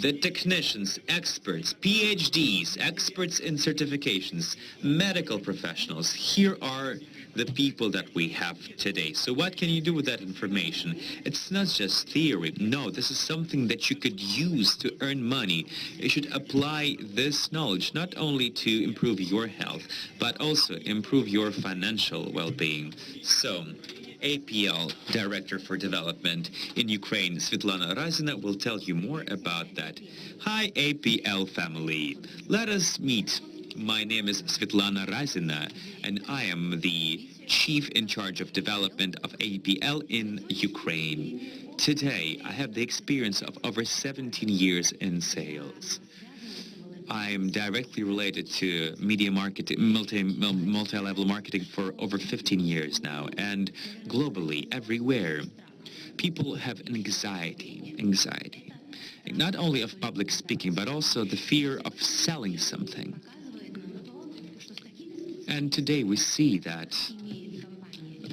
the technicians, experts, PhDs, experts in certifications, medical professionals. Here are the people that we have today. So what can you do with that information? It's not just theory. No, this is something that you could use to earn money. You should apply this knowledge not only to improve your health, but also improve your financial well-being. So, APL Director for Development in Ukraine, Svetlana Razina, will tell you more about that. Hi, APL family. Let us meet. My name is Svetlana Razina, and I am the Chief in charge of development of APL in Ukraine. Today, I have the experience of over 17 years in sales. I am directly related to media marketing, multi-level marketing for over 15 years now, and globally, everywhere, people have an anxiety, not only of public speaking, but also the fear of selling something. And today we see that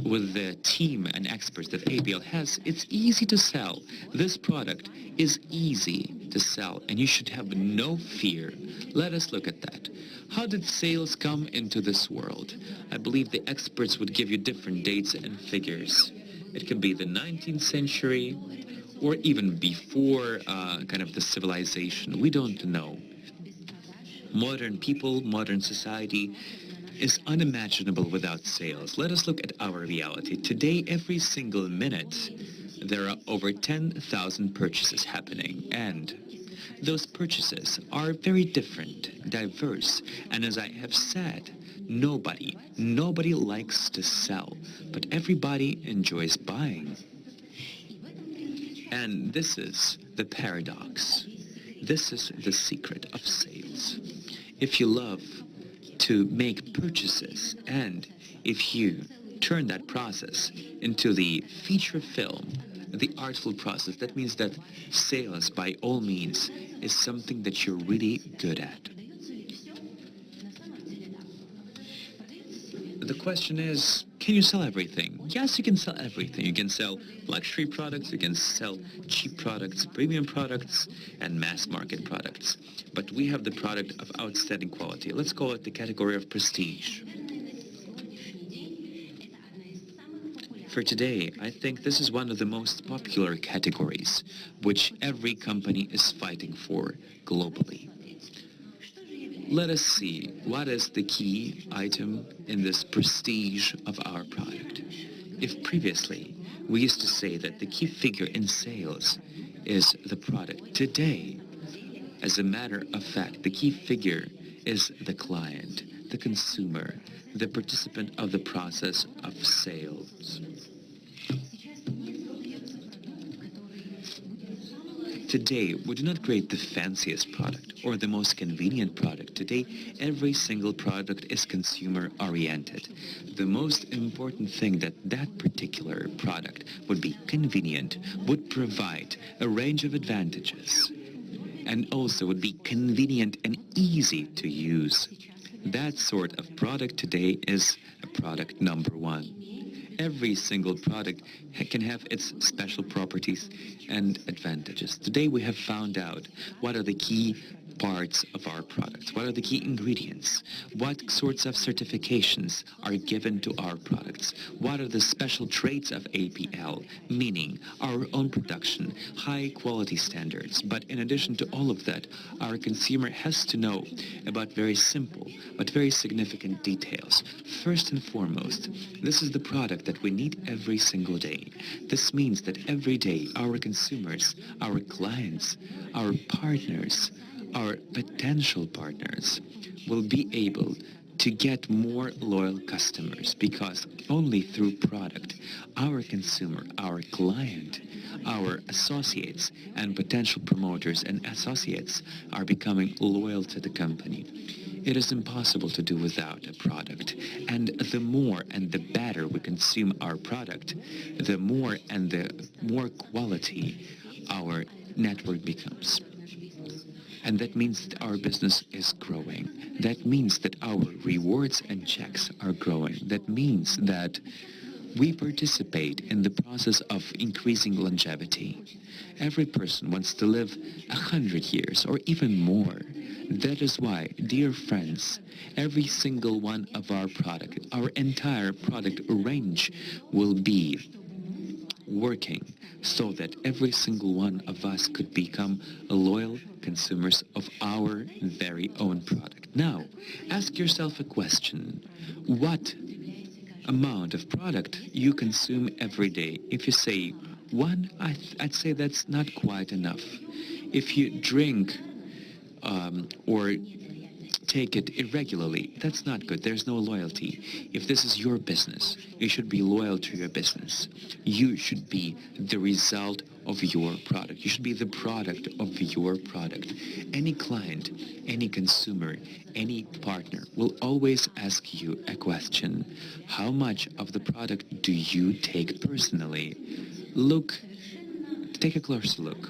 with the team and experts that APL has, it's easy to sell. This product is easy to sell, and you should have no fear. Let us look at that. How did sales come into this world? I believe the experts would give you different dates and figures. It could be the 19th century, or even before kind of the civilization. We don't know. Modern people, modern society is unimaginable without sales. Let us look at our reality. Today, every single minute, there are over 10,000 purchases happening, and those purchases are very different, diverse, and as I have said, nobody likes to sell, but everybody enjoys buying. And this is the paradox. This is the secret of sales. If you love to make purchases, and if you turn that process into the feature film, the artful process, that means that sales, by all means, is something that you're really good at. The question is, can you sell everything? Yes, you can sell everything. You can sell luxury products, you can sell cheap products, premium products, and mass market products. But we have the product of outstanding quality. Let's call it the category of prestige. For today, I think this is one of the most popular categories, which every company is fighting for globally. Let us see what is the key item in this prestige of our product. If previously we used to say that the key figure in sales is the product, today, as a matter of fact, the key figure is the client, the consumer, the participant of the process of sales. Today, we do not create the fanciest product or the most convenient product. Today, every single product is consumer-oriented. The most important thing that particular product would be convenient, would provide a range of advantages, and also would be convenient and easy to use. That sort of product today is a product number one. Every single product can have its special properties and advantages. Today we have found out what are the key parts of our products, what are the key ingredients, what sorts of certifications are given to our products, what are the special traits of APL, meaning our own production, high quality standards. But in addition to all of that, our consumer has to know about very simple but very significant details. First and foremost, this is the product that we need every single day. This means that every day our consumers, our clients, our partners, our potential partners will be able to get more loyal customers, because only through product, our consumer, our client, our associates and potential promoters and associates are becoming loyal to the company. It is impossible to do without a product, and the more and the better we consume our product, the more and the more quality our network becomes. And that means that our business is growing. That means that our rewards and checks are growing. That means that We participate in the process of increasing longevity. Every person wants to live 100 years or even more. That is why, dear friends, every single one of our entire product range will be working so that every single one of us could become loyal consumers of our very own product. Now, ask yourself a question. What amount of product you consume every day? If you say one, I'd say that's not quite enough. If you drink or take it irregularly, that's not good. There's no loyalty. If this is your business, you should be loyal to your business. You should be the result of your product. You should be the product of your product. Any client, any consumer, any partner will always ask you a question. How much of the product do you take personally? Take a closer look.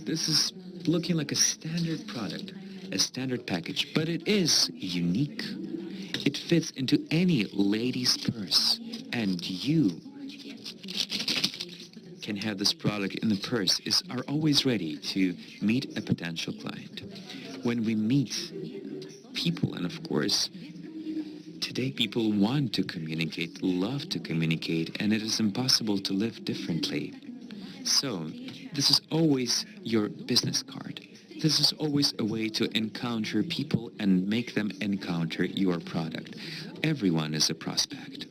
This is looking like a standard product, a standard package, but it is unique. It fits into any lady's purse, and you can have this product in the purse, are always ready to meet a potential client. When we meet people, and of course, today people want to communicate, love to communicate, and it is impossible to live differently. So, this is always your business card. This is always a way to encounter people and make them encounter your product. Everyone is a prospect.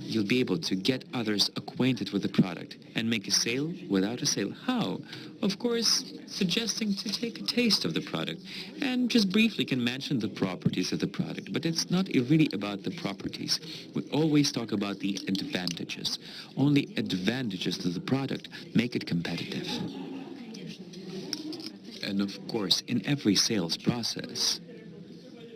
You'll be able to get others acquainted with the product and make a sale without a sale. How? Of course, suggesting to take a taste of the product and just briefly can mention the properties of the product. But it's not really about the properties. We always talk about the advantages. Only advantages to the product make it competitive. And of course, in every sales process,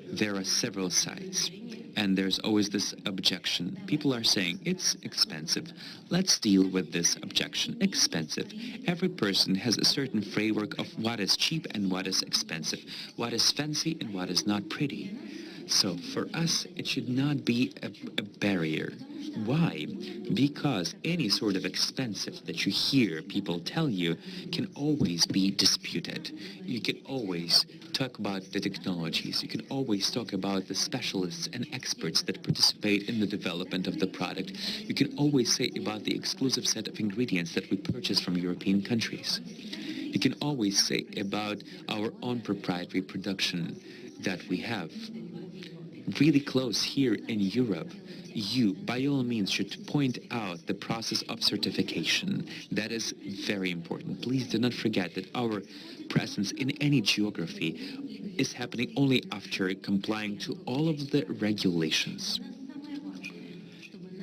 there are several sides. And there's always this objection. People are saying, it's expensive. Let's deal with this objection. Expensive. Every person has a certain framework of what is cheap and what is expensive, what is fancy and what is not pretty. So for us, it should not be a barrier. Why? Because any sort of expensive that you hear people tell you can always be disputed. You can always talk about the technologies. You can always talk about the specialists and experts that participate in the development of the product. You can always say about the exclusive set of ingredients that we purchase from European countries. You can always say about our own proprietary production that we have really close here in Europe. You, by all means, should point out the process of certification. That is very important. Please do not forget that our presence in any geography is happening only after complying to all of the regulations.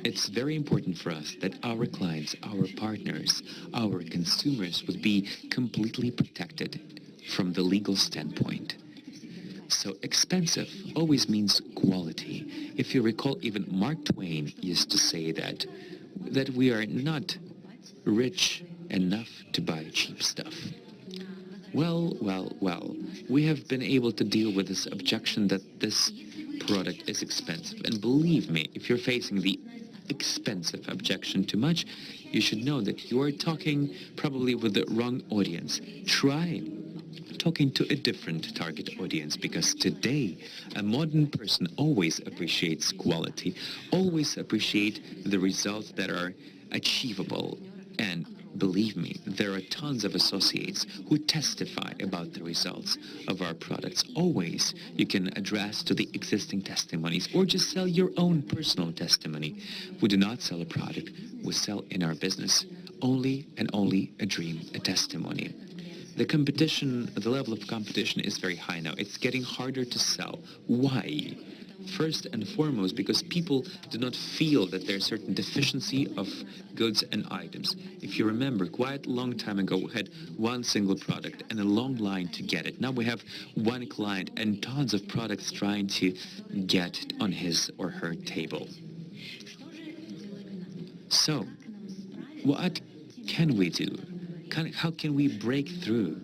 It's very important for us that our clients, our partners, our consumers would be completely protected from the legal standpoint. So expensive always means quality. If you recall, even Mark Twain used to say that we are not rich enough to buy cheap stuff. Well, we have been able to deal with this objection that this product is expensive. And believe me, if you're facing the expensive objection too much, you should know that you are talking probably with the wrong audience. Try talking to a different target audience, because today a modern person always appreciates quality, always appreciate the results that are achievable. And believe me, there are tons of associates who testify about the results of our products. Always you can address to the existing testimonies or just sell your own personal testimony. We do not sell a product, we sell in our business only and only a dream, a testimony. The competition, the level of competition is very high now. It's getting harder to sell. Why? First and foremost, because people do not feel that there's certain deficiency of goods and items. If you remember, quite a long time ago, we had one single product and a long line to get it. Now we have one client and tons of products trying to get on his or her table. So, what can we do? How can we break through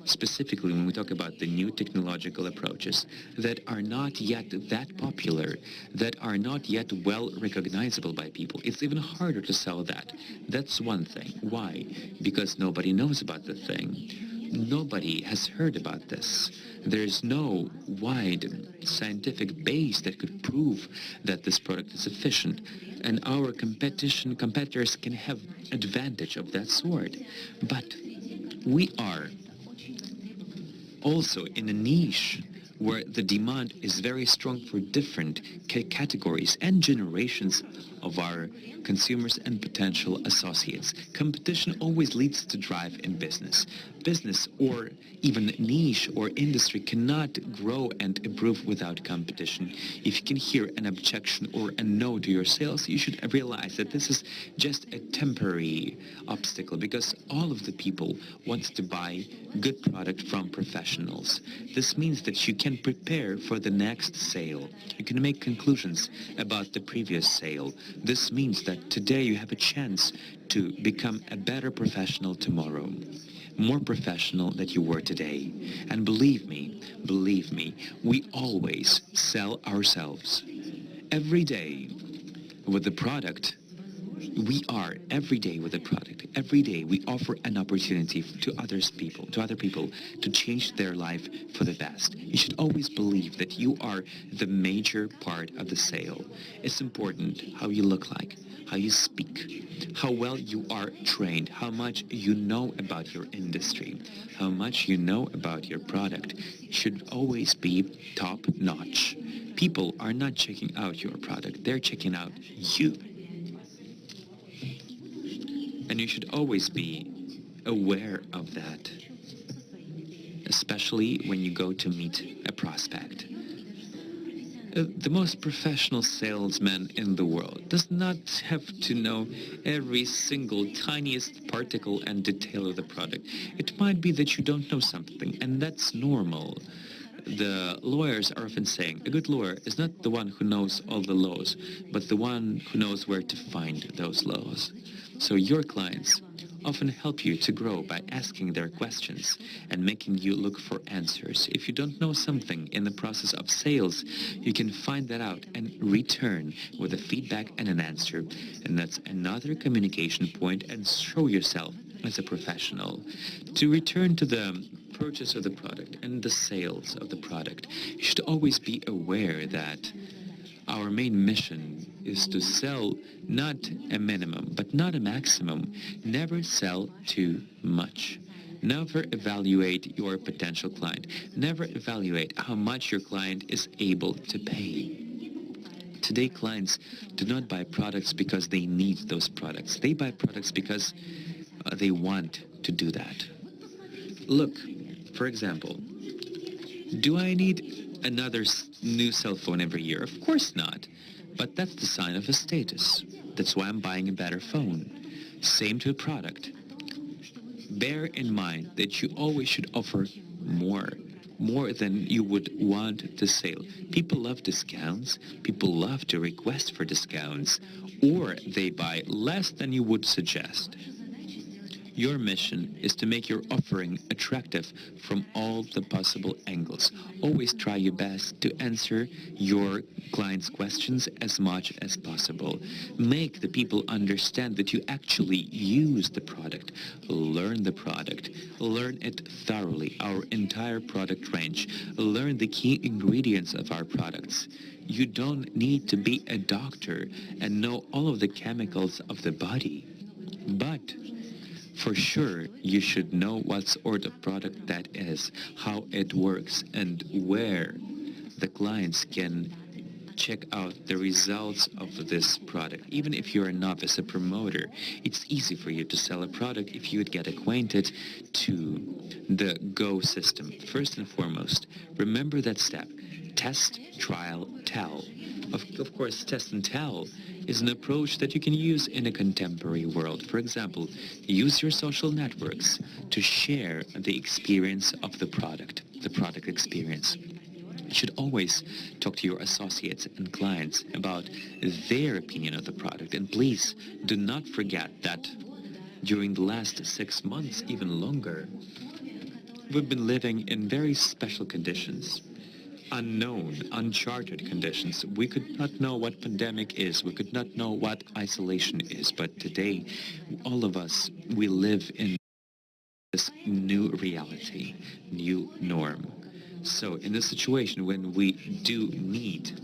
specifically when we talk about the new technological approaches that are not yet that popular, that are not yet well recognizable by people. It's even harder to sell that. That's one thing. Why? Because nobody knows about the thing. Nobody has heard about this. There's no wide scientific base that could prove that this product is efficient, and our competitors can have advantage of that sort. But we are also in a niche where the demand is very strong for different categories and generations of our consumers and potential associates. Competition always leads to drive in business. Business or even niche or industry cannot grow and improve without competition. If you can hear an objection or a no to your sales, you should realize that this is just a temporary obstacle because all of the people want to buy good product from professionals. This means that you can prepare for the next sale. You can make conclusions about the previous sale. This means that today you have a chance to become a better professional tomorrow, more professional than you were today. And believe me, we always sell ourselves. Every day with the product, we are every day with a product. Every day we offer an opportunity to other people to change their life for the best. You should always believe that you are the major part of the sale. It's important how you look like, how you speak, how well you are trained, how much you know about your industry, how much you know about your product should always be top notch. People are not checking out your product, they're checking out you. And you should always be aware of that, especially when you go to meet a prospect. The most professional salesman in the world does not have to know every single tiniest particle and detail of the product. It might be that you don't know something, and that's normal. The lawyers are often saying, a good lawyer is not the one who knows all the laws, but the one who knows where to find those laws. So your clients often help you to grow by asking their questions and making you look for answers. If you don't know something in the process of sales, you can find that out and return with a feedback and an answer. And that's another communication point, and show yourself as a professional. To return to the purchase of the product and the sales of the product, you should always be aware that our main mission is to sell not a minimum, but not a maximum. Never sell too much. Never evaluate your potential client. Never evaluate how much your client is able to pay. Today, clients do not buy products because they need those products. They buy products because they want to do that. Look, for example, do I need another new cell phone every year? Of course not. But that's the sign of a status. That's why I'm buying a better phone. Same to a product. Bear in mind that you always should offer more than you would want to sell. People love discounts. People love to request for discounts, or they buy less than you would suggest. Your mission is to make your offering attractive from all the possible angles. Always try your best to answer your clients' questions as much as possible. Make the people understand that you actually use the product. Learn the product. Learn it thoroughly, our entire product range. Learn the key ingredients of our products. You don't need to be a doctor and know all of the chemicals of the body. But for sure, you should know what sort of product that is, how it works, and where the clients can check out the results of this product. Even if you're a novice, a promoter, it's easy for you to sell a product if you would get acquainted to the GO system. First and foremost, remember that step. Test, trial, tell. Of course, test and tell is an approach that you can use in a contemporary world. For example, use your social networks to share the experience of the product experience. You should always talk to your associates and clients about their opinion of the product. And please do not forget that during the last 6 months, even longer, we've been living in very special conditions, unknown, uncharted conditions. We could not know what pandemic is. We could not know what isolation is. But today, all of us, we live in this new reality, new norm. So in this situation, when we do need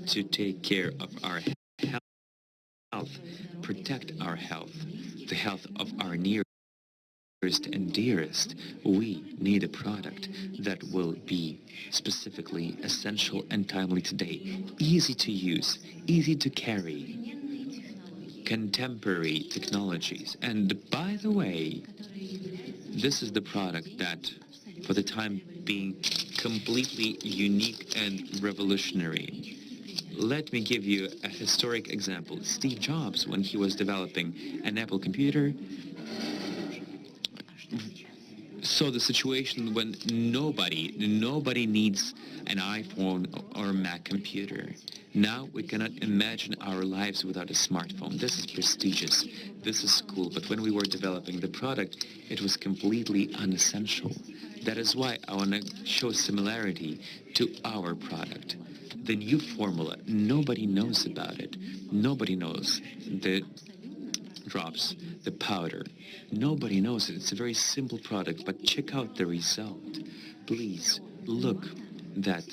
to take care of our health, protect our health, the health of our nearest and dearest, we need a product that will be specifically essential and timely today, easy to use, easy to carry, contemporary technologies. And by the way, this is the product that, for the time being, completely unique and revolutionary. Let me give you a historic example. Steve Jobs, when he was developing an Apple computer, saw the situation when nobody needs an iPhone or a Mac computer. Now we cannot imagine our lives without a smartphone. This is prestigious. This is cool. But when we were developing the product, it was completely unessential. That is why I want to show similarity to our product. The new formula, nobody knows about it. Nobody knows the drops, the powder. Nobody knows it. It's a very simple product, but check out the result. Please look that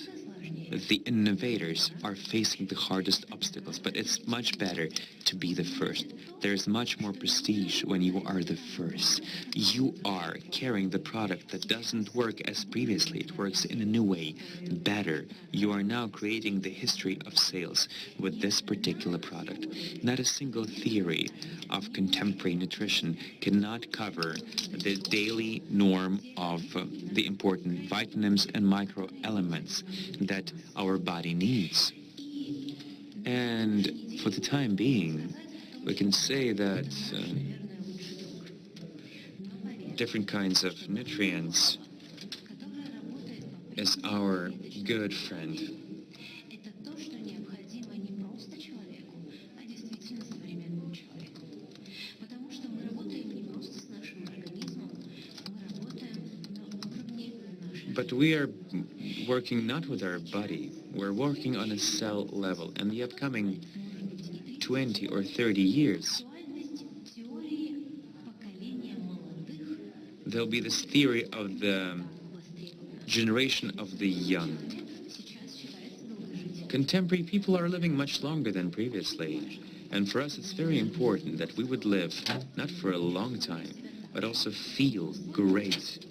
the innovators are facing the hardest obstacles, but it's much better to be the first. There's much more prestige when you are the first. You are carrying the product that doesn't work as previously. It works in a new way, better. You are now creating the history of sales with this particular product. Not a single theory of contemporary nutrition cannot cover the daily norm of the important vitamins and microelements that our body needs. And for the time being, we can say that different kinds of nutrients is our good friend. But we are working not with our body, we're working on a cell level. In the upcoming 20 or 30 years, there'll be this theory of the generation of the young. Contemporary people are living much longer than previously, and for us it's very important that we would live not for a long time, but also feel great.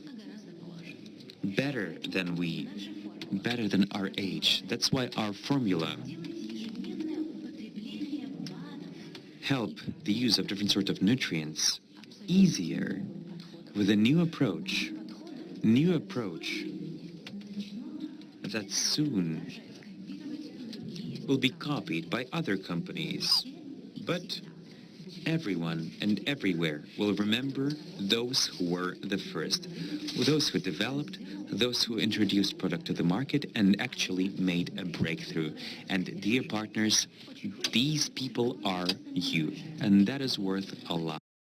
Better than our age. That's why our formula help the use of different sorts of nutrients easier with a new approach that soon will be copied by other companies. But everyone and everywhere will remember those who were the first, those who developed, those who introduced product to the market and actually made a breakthrough. And dear partners, these people are you, and that is worth a lot.